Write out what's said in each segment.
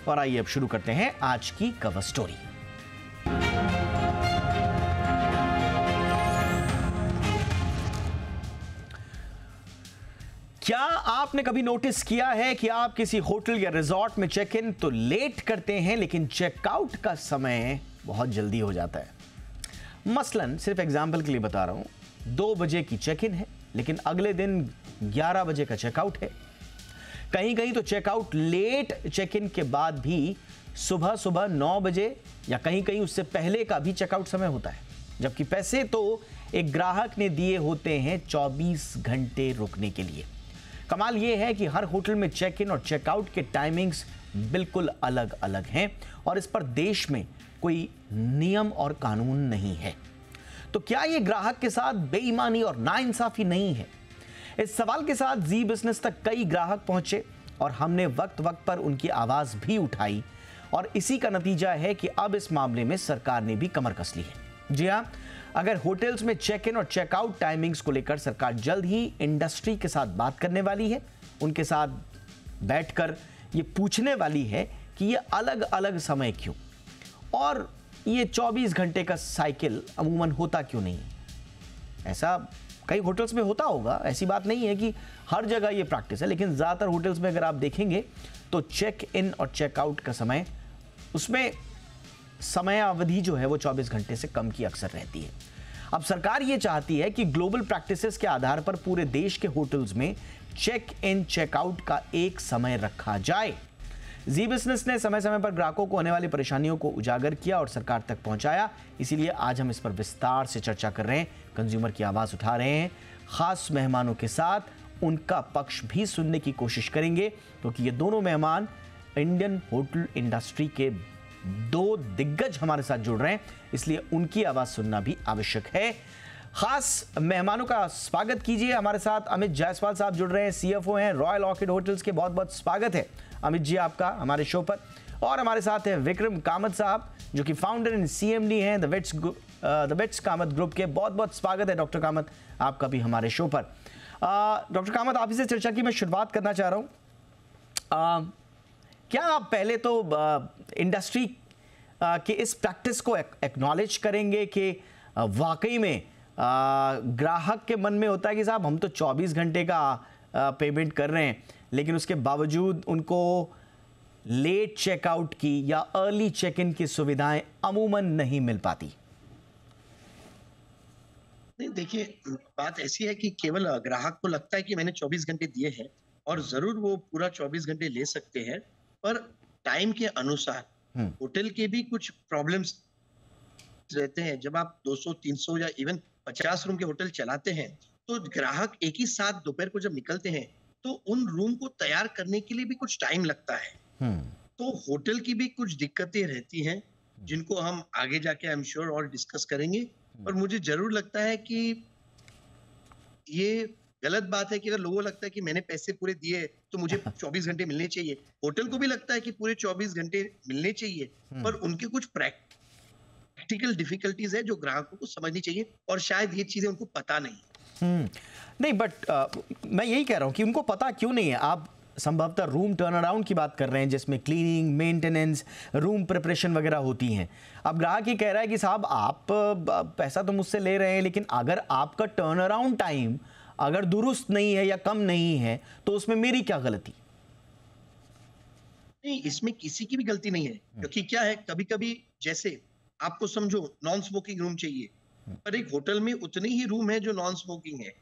और आइए अब शुरू करते हैं आज की कवर स्टोरी। क्या आपने कभी नोटिस किया है कि आप किसी होटल या रिजॉर्ट में चेक इन तो लेट करते हैं, लेकिन चेकआउट का समय बहुत जल्दी हो जाता है। मसलन सिर्फ एग्जाम्पल के लिए बता रहा हूं, 2 बजे की चेक इन है लेकिन अगले दिन 11 बजे का चेकआउट है। कहीं कहीं तो चेकआउट लेट चेक इन के बाद भी सुबह सुबह 9 बजे या कहीं कहीं उससे पहले का भी चेकआउट समय होता है, जबकि पैसे तो एक ग्राहक ने दिए होते हैं 24 घंटे रुकने के लिए। कमाल यह है कि हर होटल में चेक इन और चेकआउट के टाइमिंग्स बिल्कुल अलग अलग हैं और इस पर देश में कोई नियम और कानून नहीं है। तो क्या यह ग्राहक के साथ बेईमानी और नाइंसाफी नहीं है? इस सवाल के साथ जी बिजनेस तक कई ग्राहक पहुंचे और हमने वक्त वक्त पर उनकी आवाज भी उठाई और इसी का नतीजा है कि अब इस मामले में सरकार ने भी कमर कस ली है। जी हां, अगर होटल्स में चेक इन और चेकआउट टाइमिंग्स को लेकर सरकार जल्द ही इंडस्ट्री के साथ बात करने वाली है, उनके साथ बैठकर ये पूछने वाली है कि ये अलग अलग समय क्यों और ये 24 घंटे का साइकिल अमूमन होता क्यों नहीं। ऐसा कई होटल्स में होता होगा, ऐसी बात नहीं है कि हर जगह ये प्रैक्टिस है, लेकिन ज़्यादातर होटल्स में अगर आप देखेंगे तो चेक इन और चेकआउट का समय, उसमें समय अवधि जो है वो 24 घंटे से कम की अक्सर रहती है। अब सरकार ये चाहती है कि ग्लोबल प्रैक्टिसेस के आधार पर पूरे देश के होटल्स में चेक इन चेकआउट का एक समय रखा जाए। जी बिजनेस ने समय समय पर ग्राहकों को होने वाली परेशानियों को उजागर किया और सरकार तक पहुंचाया, इसीलिए आज हम इस पर विस्तार से चर्चा कर रहे हैं, कंज्यूमर की आवाज उठा रहे हैं, खास मेहमानों के साथ उनका पक्ष भी सुनने की कोशिश करेंगे, क्योंकि ये दोनों मेहमान इंडियन होटल इंडस्ट्री के 2 दिग्गज हमारे साथ जुड़ रहे हैं, इसलिए उनकी आवाज सुनना भी आवश्यक है। खास मेहमानों का स्वागत कीजिए। हमारे साथ अमित जायसवाल साहब जुड़ रहे हैं, सीएफओ हैं रॉयल ऑर्किड होटल्स के। बहुत बहुत स्वागत है अमित जी आपका हमारे शो पर। और हमारे साथ है विक्रम कामत साहब, जो कि फाउंडर एंड सीएमडी हैं द वेट्स कामत ग्रुप के। बहुत बहुत स्वागत है डॉक्टर कामत आपका भी हमारे शो पर। डॉक्टर कामत, आप इसे चर्चा की मैं शुरुआत करना चाह रहा हूँ। क्या आप पहले तो इंडस्ट्री के इस प्रैक्टिस को एक्नॉलेज करेंगे कि वाकई में ग्राहक के मन में होता है कि साहब हम तो 24 घंटे का पेमेंट कर रहे हैं, लेकिन उसके बावजूद उनको लेट चेकआउट की या अर्ली चेक इन की सुविधाएं अमूमन नहीं मिल पाती? नहीं, देखिए, बात ऐसी है कि केवल ग्राहक को लगता है कि मैंने 24 घंटे दिए हैं और जरूर वो पूरा 24 घंटे ले सकते हैं, पर टाइम के अनुसार होटल के भी कुछ प्रॉब्लम्स रहते हैं। जब आप 200, 300 या इवन 50 रूम के होटल चलाते हैं, तो ग्राहक एक ही साथ दोपहर को जब निकलते हैं तो उन रूम को तैयार करने के लिए भी कुछ टाइम लगता है। तो होटल की भी कुछ दिक्कतें रहती हैं, जिनको हम आगे जाके आई एम श्योर और डिस्कस करेंगे। और मुझे जरूर लगता है कि ये गलत बात है कि अगर लोगों को लगता है कि मैंने पैसे पूरे दिए तो मुझे 24 घंटे मिलने चाहिए। होटल को भी लगता है कि पूरे 24 घंटे मिलने चाहिए, पर उनके कुछ प्रैक्टिकल डिफिकल्टीज है जो ग्राहकों को समझनी चाहिए और शायद ये चीजें उनको पता नहीं। नहीं, बट मैं यही कह रहा हूं कि उनको पता क्यों नहीं है। आप संभवतः रूम टर्न अराउंड की बात कर रहे हैं, जिसमें क्लीनिंग, मेंटेनेंस, रूम प्रिपरेशन वगैरह होती हैं। अब ग्राहक ये कह रहा है कि साहब आप पैसा तो मुझसे ले रहे हैं, लेकिन अगर आपका टर्न अराउंड टाइम अगर दुरुस्त नहीं है या कम नहीं है तो उसमें मेरी क्या गलती? नहीं, इसमें किसी की भी गलती नहीं है, क्योंकि क्या है, कभी कभी जैसे आपको समझो नॉन स्मोकिंग रूम चाहिए, पर एक होटल में उतने ही रूम है जो नॉन स्मोकिंग है,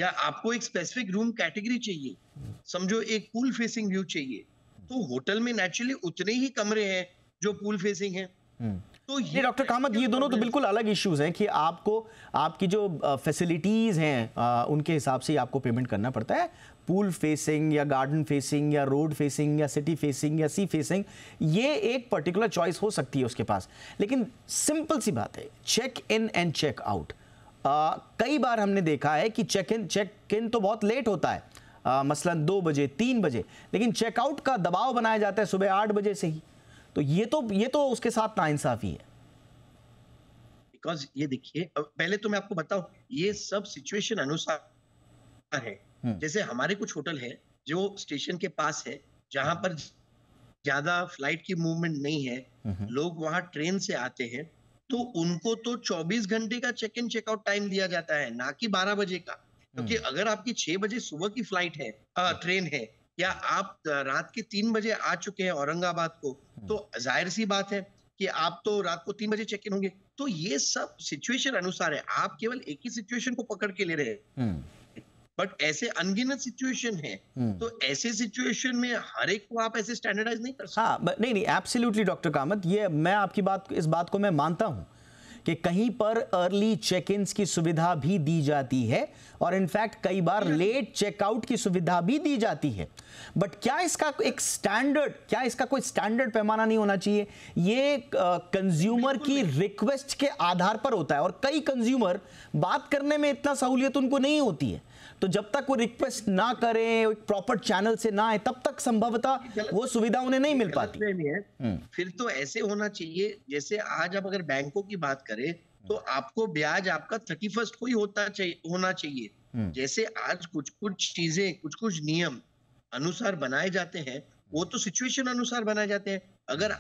या आपको एक स्पेसिफिक रूम कैटेगरी चाहिए, समझो एक पूल फेसिंग व्यू चाहिए, तो होटल में नेचुरली उतने ही कमरे हैं जो पूल फेसिंग है। तो ये डॉक्टर कामत, ये दोनों तो बिल्कुल अलग इश्यूज हैं कि आपको आपकी जो फैसिलिटीज हैं उनके हिसाब से आपको पेमेंट करना पड़ता है। पूल फेसिंग या गार्डन फेसिंग या रोड फेसिंग या सिटी फेसिंग या सी फेसिंग, ये एक पर्टिकुलर चॉइस हो सकती है उसके पास, लेकिन सिंपल सी बात है, check in and check out कई बार हमने देखा है कि चेक इन तो बहुत लेट होता है, मसलन 2 बजे 3 बजे, लेकिन चेकआउट का दबाव बनाया जाता है सुबह 8 बजे से ही। तो ये तो उसके साथ नाइंसाफी है। बिकॉज ये देखिए, पहले तो मैं आपको बताऊं, ये सब सिचुएशन अनुसार है। जैसे हमारे कुछ होटल है जो स्टेशन के पास है, जहां पर ज्यादा फ्लाइट की मूवमेंट नहीं है, लोग वहां ट्रेन से आते हैं, तो उनको तो 24 घंटे का चेक इन चेकआउट टाइम दिया जाता है, ना कि 12 बजे का। क्योंकि अगर आपकी 6 बजे सुबह की फ्लाइट है, ट्रेन है, या आप रात के 3 बजे आ चुके हैं औरंगाबाद को, तो जाहिर सी बात है कि आप तो रात को 3 बजे चेक इन होंगे। तो ये सब सिचुएशन अनुसार है, आप केवल एक ही सिचुएशन को पकड़ के ले रहे हैं, बट ऐसे अनगिनत सिचुएशन है, तो ऐसे सिचुएशन में हर एक को आप ऐसे स्टैंडर्डाइज नहीं कर सकते। हाँ, नहीं नहीं, एब्सोल्युटली डॉक्टर कामत, ये मैं आपकी बात, इस बात को मैं मानता हूं कि कहीं पर अर्ली चेक इन्स की सुविधा भी दी जाती है और इनफैक्ट कई बार लेट चेकआउट की सुविधा भी दी जाती है, बट क्या इसका एक स्टैंडर्ड, क्या इसका कोई स्टैंडर्ड पैमाना नहीं होना चाहिए? ये कंज्यूमर की रिक्वेस्ट के आधार पर होता है और कई कंज्यूमर बात करने में इतना सहूलियत उनको नहीं होती है, तो जब तक वो रिक्वेस्ट ना करें, एक प्रॉपर चैनल से ना आए, तब तक संभवतः वो सुविधा उन्हें नहीं मिल पाती है। फिर तो ऐसे होना चाहिए, जैसे आज आप अगर बैंकों की बात करें तो आपको ब्याज आपका 31st को ही होना चाहिए। जैसे आज कुछ कुछ चीजें, कुछ कुछ नियम अनुसार बनाए जाते हैं, वो तो सिचुएशन अनुसार बनाए जाते हैं। अगर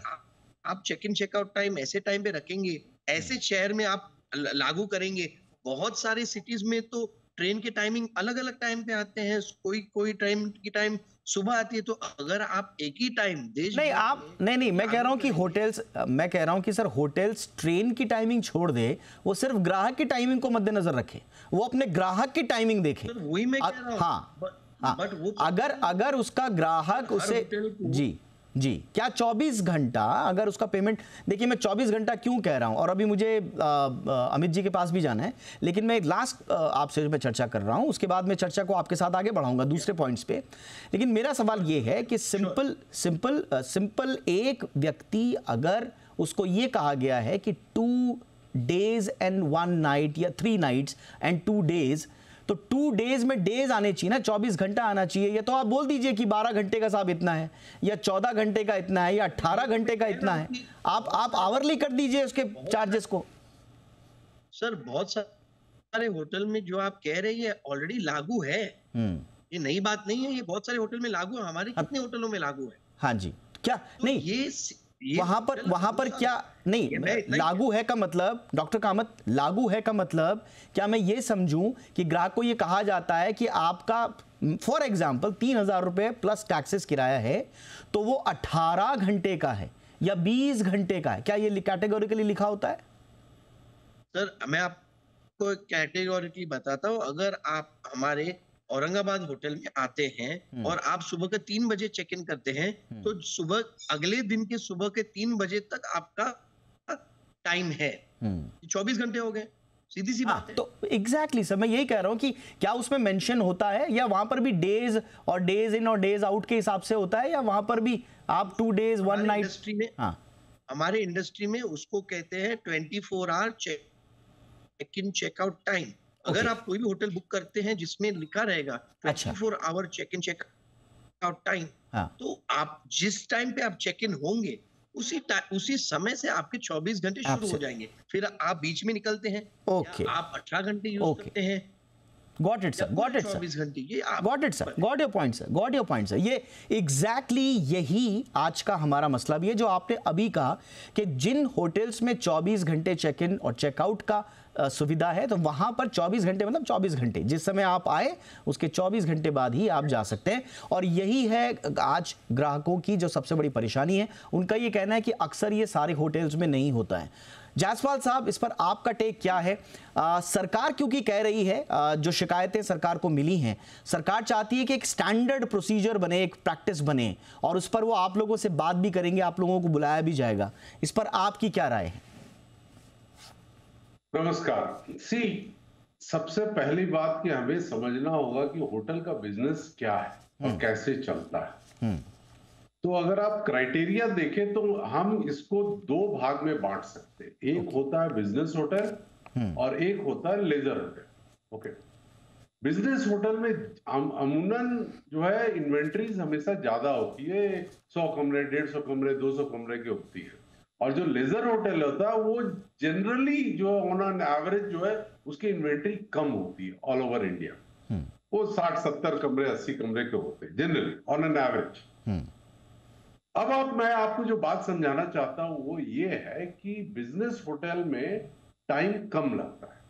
आप चेक इन चेकआउट टाइम ऐसे टाइम पे रखेंगे, ऐसे शहर में आप लागू करेंगे, बहुत सारे सिटीज में तो ट्रेन के टाइमिंग अलग अलग टाइम पे आते हैं, कोई टाइम की टाइम सुबह आती है, तो अगर आप एक ही टाइम देश नहीं, आप नहीं, मैं कह रहा हूं कि होटल्स, मैं कह रहा हूं कि सर होटल्स ट्रेन की टाइमिंग छोड़ दे, वो सिर्फ ग्राहक की टाइमिंग को मद्देनजर रखे, वो अपने ग्राहक की टाइमिंग देखे। वही मैं कह रहा हूं। हाँ, बट वो अगर उसका ग्राहक उसे, जी जी, क्या 24 घंटा अगर उसका पेमेंट, देखिए मैं 24 घंटा क्यों कह रहा हूं, और अभी मुझे अमित जी के पास भी जाना है, लेकिन मैं लास्ट आपसे मैं चर्चा कर रहा हूं, उसके बाद मैं चर्चा को आपके साथ आगे बढ़ाऊंगा दूसरे पॉइंट्स पे। लेकिन मेरा सवाल ये है कि सिंपल एक व्यक्ति, अगर उसको ये कहा गया है कि 2 days and 1 night या 3 nights and 2 days, तो 2 days में डेज आने चाहिए ना, 24 घंटा आना चाहिए। या तो आप बोल दीजिए कि 12 घंटे का साहब इतना है, या 14 घंटे का इतना है, या 18 घंटे का इतना है, आप आवरली कर दीजिए उसके चार्जेस को। सर बहुत सारे होटल में जो आप कह रहे हैं ऑलरेडी लागू है, ये नई बात नहीं है, ये बहुत सारे होटल में लागू है, हमारे कितने होटलों में लागू है। हाँ जी, क्या तो नहीं ये वहां पर क्या नहीं लागू है का मतलब, डॉक्टर कामत, लागू है का मतलब क्या मैं ये समझूं कि ग्राहक को ये कहा जाता है कि आपका फॉर एग्जांपल 3,000 रुपए प्लस टैक्सेस किराया है, तो वो 18 घंटे का है या 20 घंटे का है? क्या ये कैटेगोरिकली लिखा होता है? सर मैं आपको कैटेगोरिकली बताता हूँ, अगर आप हमारे औरंगाबाद होटल में आते हैं और आप सुबह के 3 बजे चेक इन करते हैं, तो सुबह अगले दिन के सुबह के 3 बजे तक आपका टाइम है, 24 घंटे हो गए, सीधी सी बात है। तो एग्जैक्टली सर, मैं यही कह रहा हूं कि क्या उसमें मेंशन होता है, या वहां पर भी डेज और डेज इन और डेज आउट के हिसाब से होता है, या वहां पर भी आप 2 days 1 night? इंडस्ट्री में, हमारे इंडस्ट्री में उसको कहते हैं 24 hour check in checkout time. अगर आप कोई भी होटल बुक करते हैं जिसमें लिखा रहेगा 24 hour check in check out time, तो आप जिस टाइम पे आप चेक इन होंगे उसी समय से आपके 24 घंटे शुरू हो जाएंगे। फिर आप बीच में निकलते हैं, आप 18 घंटे यूज करते हैं। Got it, sir. Got it, sir. Got it, sir. Got your point, sir. Got your point, sir. ये exactly यही आज का हमारा मसला भी है, जो आपने अभी कहा कि जिन होटल्स में 24 घंटे चेक इन और चेकआउट का सुविधा है, तो वहां पर 24 घंटे मतलब 24 घंटे, जिस समय आप आए उसके 24 घंटे बाद ही आप जा सकते हैं। और यही है आज ग्राहकों की जो सबसे बड़ी परेशानी है। उनका ये कहना है कि अक्सर ये सारे होटल्स में नहीं होता है। जायसवाल साहब, इस पर आपका टेक क्या है? सरकार क्योंकि कह रही है, जो शिकायतें सरकार को मिली हैं, सरकार चाहती है कि एक स्टैंडर्ड प्रोसीजर बने, एक प्रैक्टिस बने, और उस पर वो आप लोगों से बात भी करेंगे, आप लोगों को बुलाया भी जाएगा। इस पर आपकी क्या राय है? नमस्कार। सबसे पहली बात कि हमें समझना होगा कि होटल का बिजनेस क्या है और कैसे चलता है। तो अगर आप क्राइटेरिया देखें तो हम इसको 2 भाग में बांट सकते हैं। एक होता है बिजनेस होटल और एक होता है leisure hotel. Okay, business hotel में अमूमन जो है इन्वेंट्रीज हमेशा ज्यादा होती है, 100 कमरे, 150 कमरे, 200 कमरे की होती है। और जो लेजर होटल होता है वो जनरली जो ऑन एन एवरेज जो है उसकी इन्वेंट्री कम होती है ऑल ओवर इंडिया। वो 60-70 कमरे, 80 कमरे के होते हैं जनरली ऑन एन एवरेज। अब मैं आपको जो बात समझाना चाहता हूं वो ये है कि बिजनेस होटल में टाइम कम लगता है।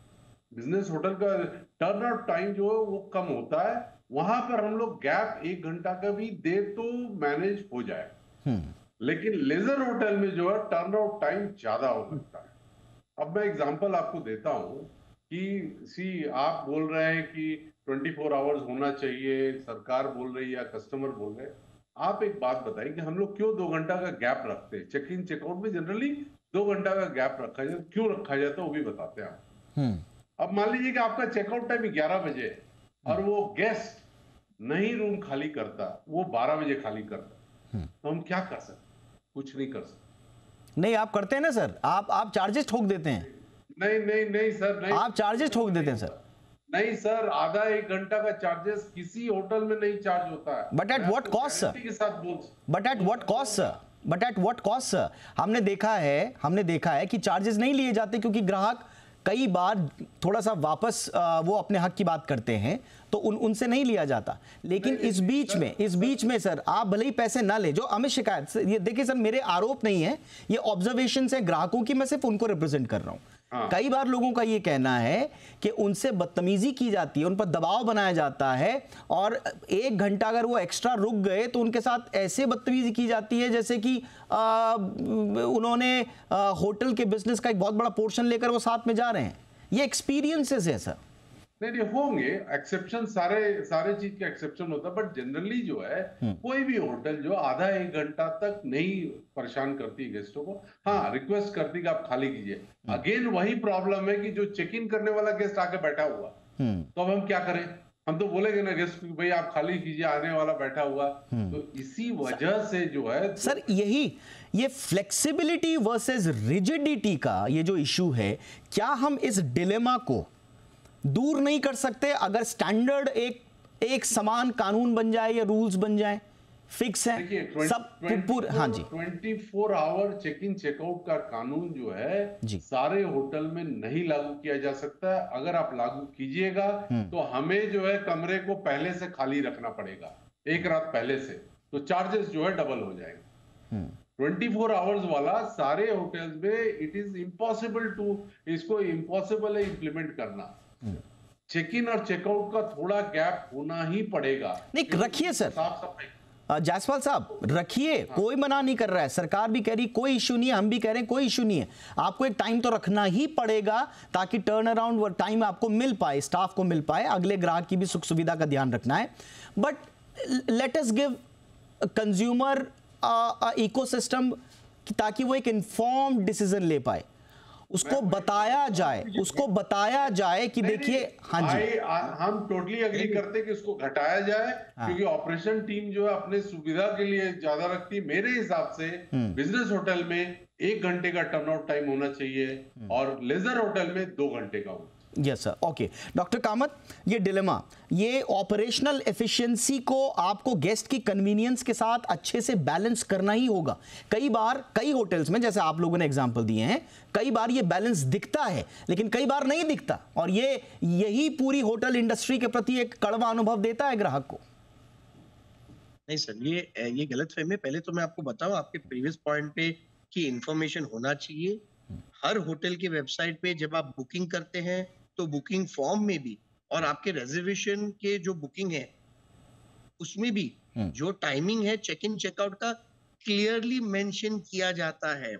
बिजनेस होटल का टर्न आउट टाइम जो है वो कम होता है। वहां पर हम लोग गैप 1 घंटा का भी दे तो मैनेज हो जाए, लेकिन लेजर होटल में जो है टर्न आउट टाइम ज्यादा हो सकता है। अब मैं एग्जांपल आपको देता हूं कि आप बोल रहे हैं कि 24 आवर्स होना चाहिए, सरकार बोल रही है या कस्टमर बोल रहे हैं। आप एक बात बताइए कि हम लोग क्यों 2 घंटा का गैप रखते हैं? चेक इन चेकआउट में जनरली 2 घंटा का गैप रखा जाता है। क्यों रखा जाता है वो भी बताते हैं आप। अब मान लीजिए कि आपका चेकआउट टाइम 11 बजे है और वो गेस्ट नहीं रूम खाली करता, वो 12 बजे खाली करता, तो हम क्या कर सकते? कुछ नहीं कर सकते। नहीं, आप करते हैं ना सर, आप चार्जेस ठोक देते हैं। नहीं सर, नहीं, आप चार्जेस ठोक देते हैं सर। नहीं सर, आधा 1 घंटा का चार्जेस किसी होटल में नहीं चार्ज होता है। But at what cost sir? के साथ बोल, but at what cost sir? But at what cost sir? हमने देखा है कि चार्जेस नहीं लिए जाते, क्योंकि ग्राहक कई बार थोड़ा सा वापस वो अपने हक की बात करते हैं, तो उनसे नहीं लिया जाता। लेकिन इस बीच में सर, आप भले ही पैसे ना ले, जो हमें शिकायत, ये देखिए सर, मेरे आरोप नहीं है, ये ऑब्जर्वेशन है ग्राहकों की, मैं सिर्फ उनको रिप्रेजेंट कर रहा हूं। कई बार लोगों का ये कहना है कि उनसे बदतमीजी की जाती है, उन पर दबाव बनाया जाता है, और 1 घंटा अगर वो एक्स्ट्रा रुक गए तो उनके साथ ऐसे बदतमीजी की जाती है जैसे कि उन्होंने होटल के बिजनेस का एक बहुत बड़ा पोर्शन लेकर वो साथ में जा रहे हैं। ये एक्सपीरियंसेस है सर। नहीं होंगे एक्सेप्शन, सारे चीज का एक्सेप्शन होता है, बट जनरली जो है कोई भी होटल जो आधा 1 घंटा तक नहीं परेशान करती गेस्टों को। हाँ, रिक्वेस्ट करती कि आप खाली कीजिए। अगेन वही प्रॉब्लम है कि जो चेक इन करने वाला गेस्ट आके बैठा हुआ, तो अब हम क्या करें? हम तो बोलेंगे ना गेस्ट को, भाई आप खाली कीजिए, आने वाला बैठा हुआ। तो इसी वजह से जो है सर, ये फ्लेक्सिबिलिटी वर्सेस रिजिडिटी का ये जो इशू है, क्या हम इस डिलेमा को दूर नहीं कर सकते अगर स्टैंडर्ड एक समान कानून बन जाए या रूल्स बन जाए? फिक्स है सब पूरे। हाँ जी, 24 आवर चेक इन चेकआउट का कानून जो है सारे होटल में नहीं लागू किया जा सकता। अगर आप लागू कीजिएगा तो हमें जो है कमरे को पहले से खाली रखना पड़ेगा, 1 रात पहले से, तो चार्जेस जो है डबल हो जाएंगे। 24 आवर्स वाला सारे होटल्स में इट इज इम्पॉसिबल टू, इसको इम्पॉसिबल है इंप्लीमेंट करना। चेक इन और चेकआउट का थोड़ा गैप होना ही पड़ेगा। नहीं, रखिए सर, जायसवाल साहब रखिए, कोई मना नहीं कर रहा है, सरकार भी कह रही कोई इशू नहीं है, हम भी कह रहे हैं कोई इशू नहीं है। आपको एक टाइम तो रखना ही पड़ेगा ताकि टर्न अराउंड टाइम आपको मिल पाए, स्टाफ को मिल पाए, अगले ग्राहक की भी सुख सुविधा का ध्यान रखना है। But let us give consumer ecosystem ताकि वो एक इन्फॉर्म्ड डिसीजन ले पाए। उसको बताया जाए कि देखिए। हाँ जी, हम टोटली एग्री करते हैं कि उसको घटाया जाए, क्योंकि ऑपरेशन टीम जो है अपने सुविधा के लिए ज्यादा रखती है। मेरे हिसाब से बिजनेस होटल में 1 घंटे का टर्नआउट टाइम होना चाहिए और लेजर होटल में 2 घंटे का होना। Yes sir, okay. Doctor Kamat, ये डिलेमा, ये ऑपरेशनल एफिशिएंसी को आपको गेस्ट की कन्वीनियंस के साथ अच्छे से बैलेंस करना ही होगा। कई बार कई होटल्स में, जैसे आप लोगों ने एग्जांपल दिए हैं, कई बार ये बैलेंस दिखता है लेकिन कई बार नहीं दिखता, और यही पूरी होटल इंडस्ट्री के प्रति एक कड़वा अनुभव देता है ग्राहक को। नहीं सर, ये गलतफहमी है। पहले तो मैं आपको बताऊं, आपके प्रीवियस पॉइंट पे कि इंफॉर्मेशन होना चाहिए। हर होटल के वेबसाइट पे जब आप बुकिंग करते हैं तो बुकिंग फॉर्म में भी और आपके रिजर्वेशन के जो बुकिंग है उसमें भी जो टाइमिंग है चेक इन चेकआउट का क्लियरली मेंशन किया जाता है।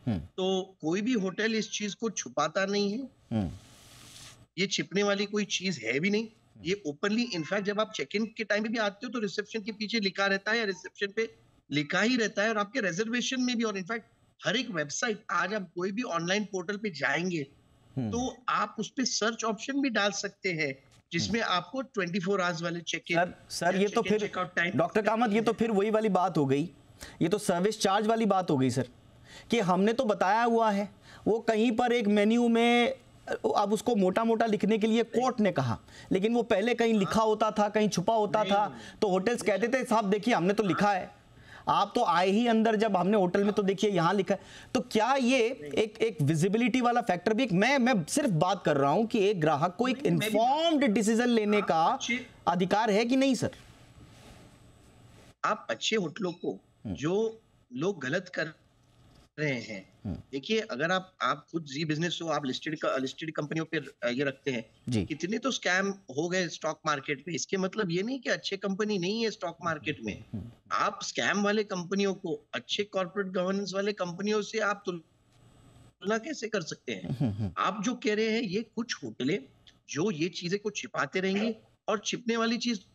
तो कोई भी होटल इस चीज को छुपाता नहीं है। ये छिपने वाली कोई चीज है भी नहीं, ये ओपनली। इनफैक्ट जब आप चेक इन के टाइम पे भी आते हो तो रिसेप्शन के पीछे लिखा रहता है या रिसेप्शन पे लिखा ही रहता है, और आपके रिजर्वेशन में भी। और इनफैक्ट हर एक वेबसाइट, आज आप कोई भी ऑनलाइन पोर्टल पे जाएंगे तो आप उस पे सर्च ऑप्शन भी डाल सकते हैं जिसमें आपको 24 आवर्स वाले चेक इन। सर ये तो फिर डॉक्टर कामत, ये तो फिर वही वाली बात हो गई, ये तो सर्विस चार्ज वाली बात हो गई सर, कि हमने तो बताया हुआ है, वो कहीं पर एक मेन्यू में, अब उसको मोटा मोटा लिखने के लिए कोर्ट ने कहा, लेकिन वो पहले कहीं लिखा होता था, कहीं छुपा होता था, तो होटल्स कहते थे साहब देखिए हमने तो लिखा है, आप तो आए ही अंदर जब हमने होटल में तो देखिए यहाँ लिखा है। तो क्या ये एक विजिबिलिटी वाला फैक्टर भी, मैं सिर्फ बात कर रहा हूं कि एक ग्राहक को एक इन्फॉर्म्ड डिसीजन लेने का अधिकार है कि नहीं सर? आप अच्छे होटलों को जो लोग गलत कर रहे हैं। देखिए, अगर आप खुद जी बिजनेस हो, आप लिस्टेड कंपनियों पे ये रखते हैं, कितने तो स्कैम हो गए स्टॉक मार्केट में। इसके मतलब ये नहीं कि अच्छे कंपनी नहीं है स्टॉक मार्केट में। आप स्कैम वाले कंपनियों को अच्छे कॉर्पोरेट गवर्नेंस वाले कंपनियों से आप तुलना कैसे कर सकते हैं? आप जो कह रहे हैं, ये कुछ होटलें जो ये चीजें को छिपाते रहेंगे, और छिपने वाली चीज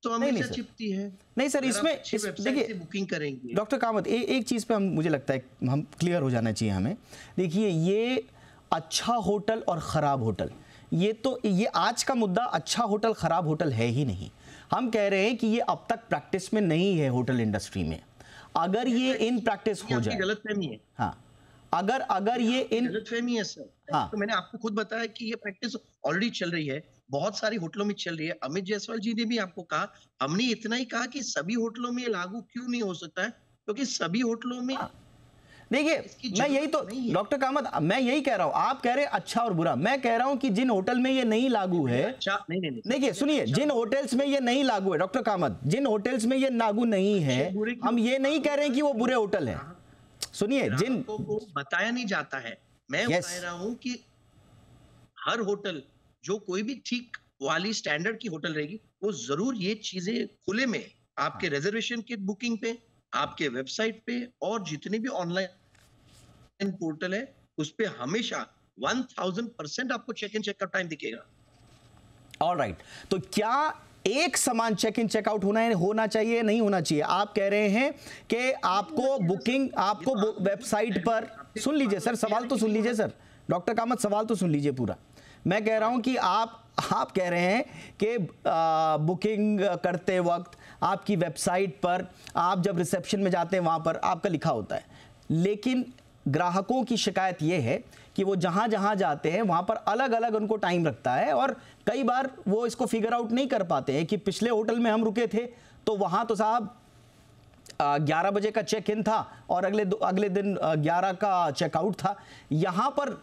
तो हमेशा चिपती है। नहीं सर, इसमें देखिए बुकिंग करेंगे। डॉक्टर कामत, एक चीज पे मुझे लगता है हम क्लियर हो जाना चाहिए हमें। देखिए, ये अच्छा होटल और खराब होटल, ये आज का मुद्दा अच्छा होटल खराब होटल है ही नहीं। हम कह रहे हैं कि ये अब तक प्रैक्टिस में नहीं है होटल इंडस्ट्री में। अगर ये इन प्रैक्टिस हो जाए, गलतफहमी है। हाँ, अगर ये इन गलतफहमी है सर। हाँ, तो मैंने आपको खुद बताया कि ये प्रैक्टिस ऑलरेडी चल रही है, बहुत सारी होटलों में चल रही है। अमित जायसवाल जी ने भी आपको कहा, हमने इतना ही कहा कि सभी होटलों में लागू क्यों नहीं हो सकता है, क्योंकि सभी होटलों में देखिए, मैं यही तो डॉक्टर कामत, मैं यही कह रहा हूं। आप कह रहे हैं अच्छा और बुरा, मैं कह रहा हूं कि जिन होटल में ये नहीं लागू है, नहीं, देखिए सुनिए, जिन होटल्स में ये नहीं लागू है डॉक्टर कामत, जिन होटल्स में ये लागू नहीं है, हम ये नहीं कह रहे हैं कि वो बुरे होटल है। सुनिए, जिन को बताया नहीं जाता है। मैं कह रहा हूं कि हर होटल जो कोई भी ठीक वाली स्टैंडर्ड की होटल रहेगी, वो जरूर ये चीजें खुले में आपके रिजर्वेशन की बुकिंग पे, आपके वेबसाइट पे, और जितने भी ऑनलाइन पोर्टल है उस पे हमेशा 1000% आपको चेक इन चेकआउट टाइम दिखेगा। ऑलराइट, तो क्या एक समान चेक इन चेकआउट होना चाहिए, नहीं होना चाहिए? आप कह रहे हैं कि आपको बुकिंग, आपको वेबसाइट पर, सुन लीजिए सर, सवाल तो सुन लीजिए सर, डॉक्टर कामत सवाल तो सुन लीजिए पूरा। मैं कह रहा हूं कि आप कह रहे हैं कि बुकिंग करते वक्त आपकी वेबसाइट पर, आप जब रिसेप्शन में जाते हैं वहां पर आपका लिखा होता है, लेकिन ग्राहकों की शिकायत यह है कि वो जहां जहां जाते हैं वहां पर अलग अलग उनको टाइम रखता है, और कई बार वो इसको फिगर आउट नहीं कर पाते हैं कि पिछले होटल में हम रुके थे तो वहां तो साहब 11 बजे का चेक इन था और अगले दिन 11 का चेकआउट था, यहां पर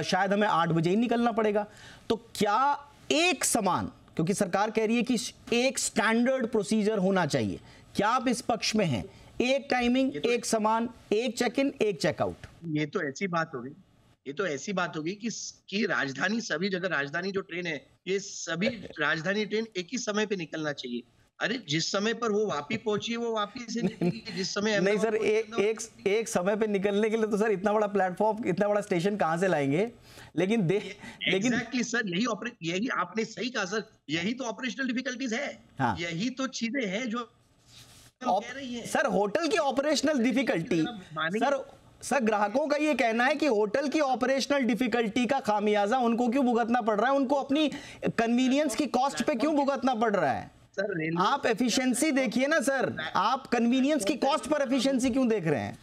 शायद हमें 8 बजे ही निकलना पड़ेगा। तो क्या एक समान, क्योंकि सरकार कह रही है कि एक स्टैंडर्ड प्रोसीजर होना चाहिए, क्या आप इस पक्ष में हैं? एक टाइमिंग, एक समान, एक चेक इन, एक चेकआउट। ये तो ऐसी बात होगी कि राजधानी, सभी जगह राजधानी जो ट्रेन है, ये सभी राजधानी ट्रेन एक ही समय पे निकलना चाहिए। अरे जिस समय पर वो वापी पहुंची, वो वापी से निकलेगी, जिस समय नहीं सर, एक समय पे निकलने के लिए तो सर इतना बड़ा प्लेटफॉर्म, इतना बड़ा स्टेशन कहां से लाएंगे? लेकिन एग्जैक्टली सर, यही आपने सही कहा सर, यही तो ऑपरेशनल डिफिकल्टीज है। हाँ। यही तो चीजें हैं जो कह रही है सर। होटल की ऑपरेशनल डिफिकल्टी, सर ग्राहकों का ये कहना है कि होटल की ऑपरेशनल डिफिकल्टी का खामियाजा उनको क्यों भुगतना पड़ रहा है, उनको अपनी कन्वीनियंस की कॉस्ट पे क्यों भुगतना पड़ रहा है? आप एफिशिएंसी देखिए ना सर, आप कन्वीनियंस की कॉस्ट पर एफिशिएंसी क्यों देख रहे हैं?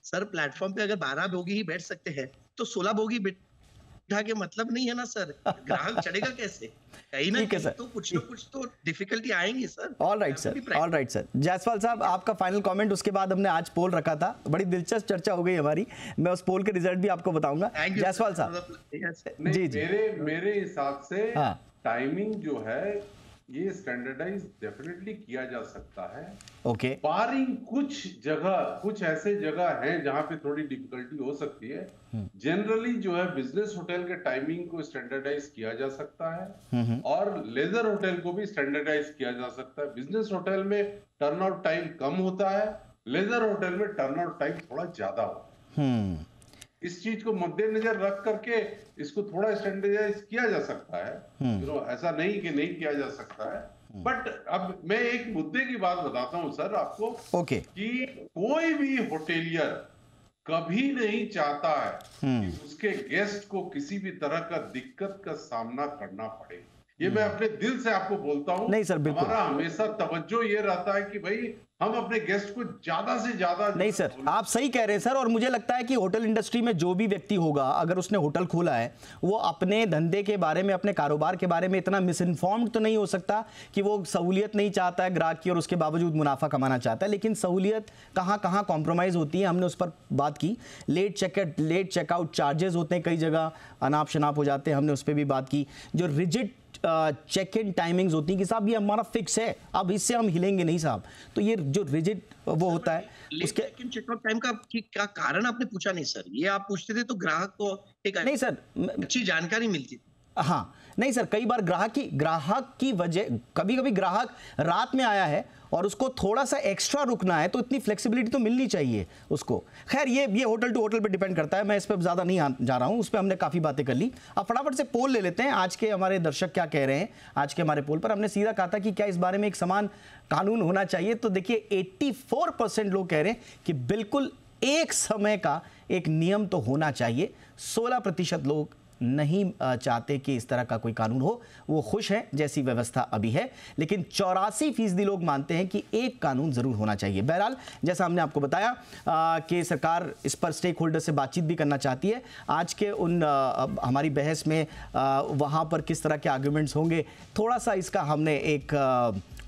सर प्लेटफॉर्म पे अगर 12 बोगी ही बैठ सकते हैं तो 16 बोगी बिठा के मतलब नहीं है ना सर, ग्राहक चढ़ेगा कैसे? कहीं ना कहीं तो कुछ तो डिफिकल्टी आएंगी sir. All right sir, Jaiswal साहब आपका फाइनल कमेंट, उसके बाद हमने आज पोल रखा था, बड़ी दिलचस्प चर्चा हो गई हमारी, मैं उस पोल के रिजल्ट भी आपको बताऊंगा। जायसवाल साहब जी, मेरे हिसाब से टाइमिंग जो है ये स्टैंडर्डाइज डेफिनेटली किया जा सकता है। ओके, बारिंग कुछ ऐसे जगह हैं जहां पे थोड़ी डिफिकल्टी हो सकती है। जनरली जो है बिजनेस होटल के टाइमिंग को स्टैंडर्डाइज किया जा सकता है, और लेजर होटल को भी स्टैंडर्डाइज किया जा सकता है। बिजनेस होटल में टर्नआउट टाइम कम होता है, लेजर होटल में टर्नआउट टाइम थोड़ा ज्यादा होता है। इस चीज को मद्देनजर रख करके इसको थोड़ा स्टैंडर्डाइज किया जा सकता है, ऐसा नहीं कि नहीं किया जा सकता है। बट अब मैं एक मुद्दे की बात बताता हूं सर आपको, कि कोई भी होटेलियर कभी नहीं चाहता है कि उसके गेस्ट को किसी भी तरह का दिक्कत का सामना करना पड़े। ये मैं अपने दिल से आपको बोलता हूं। नहीं सर, बिल्कुल हमारा हमेशा तवज्जो ये रहता है कि भाई हम अपने गेस्ट को ज्यादा से ज्यादा। नहीं सर, आप सही कह रहे हैं सर, और मुझे लगता है कि होटल इंडस्ट्री में जो भी व्यक्ति होगा, अगर उसने होटल खोला है, वो अपने धंधे के बारे में, अपने कारोबार के बारे में इतना मिसइन्फॉर्म्ड तो नहीं हो सकता कि वो सहूलियत नहीं चाहता है ग्राहक की और उसके बावजूद मुनाफा कमाना चाहता है। लेकिन सहूलियत कहाँ कहाँ कॉम्प्रोमाइज़ होती है, हमने उस पर बात की। लेट चेकआउट चार्जेस होते हैं, कई जगह अनाप शनाप हो जाते हैं, हमने उस पर भी बात की। जो रिजिड चेक इन टाइमिंग्स होती हैं कि साहब ये हमारा फिक्स है, अब इससे हम हिलेंगे नहीं साहब। तो ये जो रिजिड वो होता है उसके लेकिन चेकआउट टाइम का क्या कारण आपने पूछा नहीं सर, ये आप पूछते थे तो ग्राहक को एक नहीं सर, अच्छी जानकारी मिलती थी। हाँ नहीं सर, कई बार ग्राहक की वजह, कभी कभी ग्राहक रात में आया है और उसको थोड़ा सा एक्स्ट्रा रुकना है, तो इतनी फ्लेक्सिबिलिटी तो मिलनी चाहिए उसको। खैर ये होटल टू होटल पे डिपेंड करता है, मैं इस पर ज़्यादा नहीं जा रहा हूँ, उस पर हमने काफ़ी बातें कर ली। अब फटाफट से पोल ले लेते हैं, आज के हमारे दर्शक क्या कह रहे हैं। आज के हमारे पोल पर हमने सीधा कहा था कि क्या इस बारे में एक समान कानून होना चाहिए, तो देखिए 84% लोग कह रहे हैं कि बिल्कुल एक समय का एक नियम तो होना चाहिए। 16% लोग नहीं चाहते कि इस तरह का कोई कानून हो, वो खुश हैं जैसी व्यवस्था अभी है। लेकिन 84% लोग मानते हैं कि एक कानून जरूर होना चाहिए। बहरहाल जैसा हमने आपको बताया कि सरकार इस पर स्टेक होल्डर से बातचीत भी करना चाहती है। आज के उन हमारी बहस में वहाँ पर किस तरह के आर्गुमेंट्स होंगे, थोड़ा सा इसका हमने एक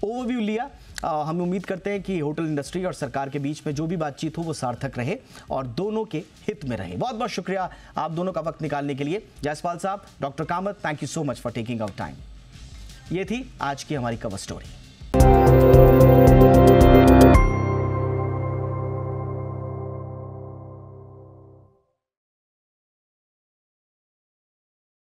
ओवरव्यू लिया। हम उम्मीद करते हैं कि होटल इंडस्ट्री और सरकार के बीच में जो भी बातचीत हो वो सार्थक रहे और दोनों के हित में रहे। बहुत बहुत शुक्रिया आप दोनों का वक्त निकालने के लिए। जायसवाल साहब, doctor Kamath, thank you so much for taking our time. ये थी आज की हमारी कवर स्टोरी।